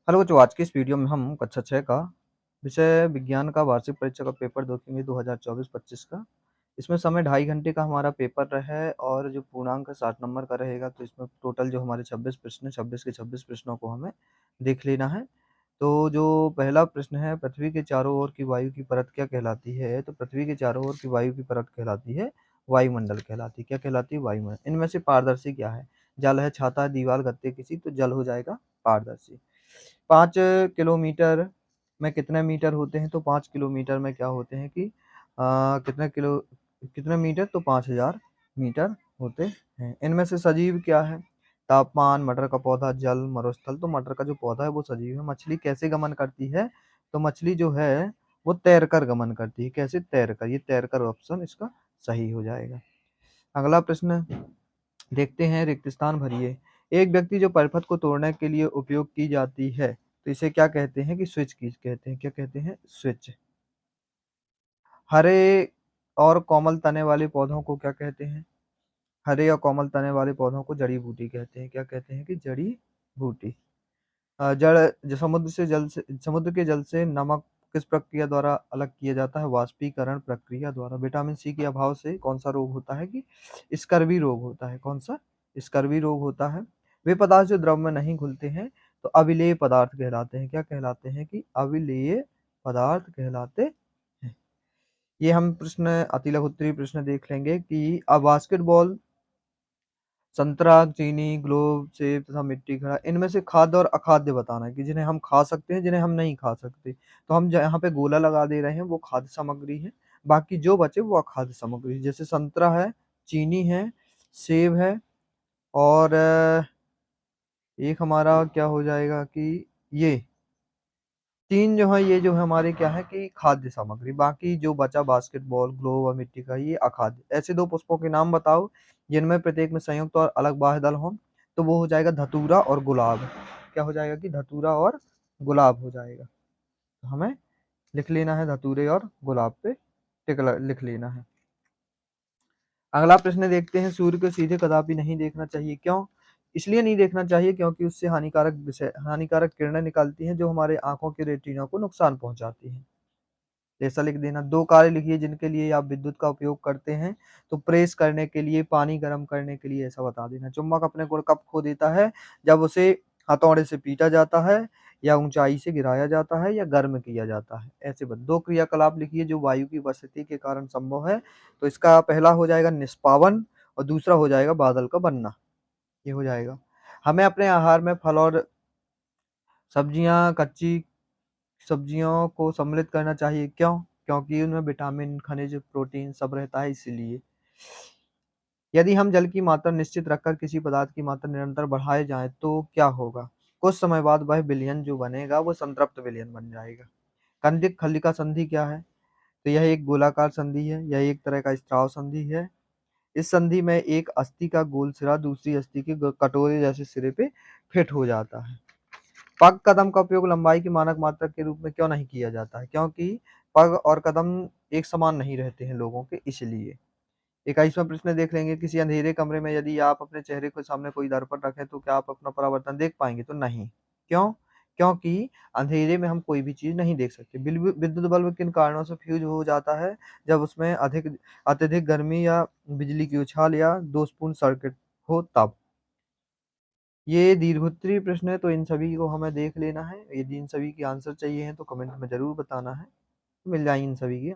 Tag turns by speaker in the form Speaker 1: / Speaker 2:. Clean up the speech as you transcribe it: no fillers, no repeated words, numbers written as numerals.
Speaker 1: Hello बच्चों, आज की इस वीडियो में हम कक्षा 6 का विषय विज्ञान का वार्षिक परीक्षा का पेपर देखेंगे 2024-25 का। इसमें समय 2.5 घंटे का हमारा पेपर है और जो पूर्णांक है 60 नंबर का रहेगा। तो इसमें टोटल जो हमारे 26 प्रश्न हैं, 26 के 26 प्रश्नों को हमें देख लेना है। तो जो पहला प्रश्न है, पृथ्वी के चारों ओर की वायु की परत क्या कहलाती है? तो पृथ्वी के चारों ओर की वायु की परत कहलाती है वायुमंडल कहलाती है। क्या कहलाती है? वायुमंडल। इनमें से पारदर्शी क्या है? जल है, छाता है, दीवार, गत्ते किसी, तो जल हो जाएगा पारदर्शी। 5 किलोमीटर में कितने मीटर होते हैं? तो 5 किलोमीटर में क्या होते हैं कि कितने मीटर? तो 5000 मीटर होते हैं। इनमें से सजीव क्या है? तापमान, मटर का पौधा, जल, मरुस्थल। तो मटर का जो पौधा है वो सजीव है। मछली कैसे गमन करती है? तो मछली जो है वो तैरकर गमन करती है। कैसे? तैरकर। ये तैरकर ऑप्शन इसका सही हो जाएगा। अगला प्रश्न देखते हैं, रिक्त स्थान भरिए। एक व्यक्ति जो परिपथ को तोड़ने के लिए उपयोग की जाती है, तो इसे क्या कहते हैं? कि स्विच की कहते हैं। क्या कहते हैं? स्विच। हरे और कोमल तने वाले पौधों को क्या कहते हैं? हरे और कोमल तने वाले पौधों को जड़ी बूटी कहते हैं। क्या कहते हैं? कि जड़ी बूटी। जड़ जो समुद्र के जल से नमक किस प्रक्रिया द्वारा अलग किया जाता है? वाष्पीकरण प्रक्रिया द्वारा। विटामिन सी के अभाव से कौन सा रोग होता है? कि स्कर्वी रोग होता है। कौन सा? स्कर्वी रोग होता है। वे पदार्थ जो द्रव में नहीं घुलते हैं तो अविलेय पदार्थ कहलाते हैं। क्या कहलाते हैं? कि अविलेय पदार्थ कहलाते हैं। ये हम प्रश्न अति लघु उत्तरीय प्रश्न देख लेंगे कि बास्केटबॉल, संतरा, चीनी, ग्लोब, सेब तथा मिट्टी घड़ा, इनमें से खाद्य और अखाद्य बताना है कि जिन्हें हम खा सकते हैं, जिन्हें हम नहीं खा सकते। तो हम यहाँ पे गोला लगा दे रहे हैं, वो खाद्य सामग्री है। बाकी जो बचे वो अखाद्य सामग्री है। जैसे संतरा है, चीनी है, सेब है और एक हमारा क्या हो जाएगा कि ये 3 जो है, ये जो है हमारे क्या है कि खाद्य सामग्री। बाकी जो बचा बास्केटबॉल, ग्लोब और मिट्टी का, ये अखाद्य। ऐसे 2 पुष्पों के नाम बताओ जिनमें प्रत्येक में संयुक्त और अलग बाह्य दल हों। तो वो हो जाएगा धतूरा और गुलाब। क्या हो जाएगा? कि धतूरा और गुलाब हो जाएगा। तो हमें लिख लेना है धतूरे और गुलाब पे टिक लिख लेना है। अगला प्रश्न देखते हैं, सूर्य को सीधे कदापि नहीं देखना चाहिए। क्यों? इसलिए नहीं देखना चाहिए क्योंकि उससे हानिकारक किरणें निकलती हैं जो हमारे आंखों के रेटिना को नुकसान पहुंचाती हैं। ऐसा लिख देना। 2 कार्य लिखिए जिनके लिए आप विद्युत का उपयोग करते हैं। तो प्रेस करने के लिए, पानी गर्म करने के लिए, ऐसा बता देना। चुम्बक अपने गुण कब खो देता है? जब उसे हथौड़े से पीटा जाता है, या ऊंचाई से गिराया जाता है, या गर्म किया जाता है। ऐसे 2 क्रियाकलाप लिखिए जो वायु की उपस्थिति के कारण संभव है। तो इसका पहला हो जाएगा निष्पावन और दूसरा हो जाएगा बादल का बनना। ये हो जाएगा। हमें अपने आहार में फल और सब्जियां, कच्ची सब्जियों को सम्मिलित करना चाहिए। क्यों? क्योंकि उनमें विटामिन, खनिज, प्रोटीन सब रहता है, इसीलिए। यदि हम जल की मात्रा निश्चित रखकर किसी पदार्थ की मात्रा निरंतर बढ़ाए जाएं तो क्या होगा? कुछ समय बाद वह विलयन जो बनेगा वो संतृप्त विलयन बन जाएगा। कंदिक खल्लिका संधि क्या है? तो यह एक गोलाकार संधि है। यह एक तरह का स्त्राव संधि है। इस संधि में एक अस्थि का गोल सिरा दूसरी अस्थि के कटोरे जैसे सिरे पे फिट हो जाता है। पग कदम का उपयोग लंबाई की मानक मात्रा के रूप में क्यों नहीं किया जाता है? क्योंकि पग और कदम एक समान नहीं रहते हैं लोगों के, इसलिए। 21वां प्रश्न देख लेंगे, किसी अंधेरे कमरे में यदि आप अपने चेहरे के सामने कोई दर्पण रखें तो क्या आप अपना परावर्तन देख पाएंगे? तो नहीं। क्यों? क्योंकि अंधेरे में हम कोई भी चीज नहीं देख सकते। विद्युत बल्ब किन कारणों से फ्यूज हो जाता है? जब उसमें अत्यधिक गर्मी या बिजली की उछाल या दोषपूर्ण सर्किट हो तब। ये दीर्घोत्तरीय प्रश्न है तो इन सभी को हमें देख लेना है। यदि इन सभी के आंसर चाहिए हैं तो कमेंट में ज़रूर बताना है। मिल जाएँगे इन सभी के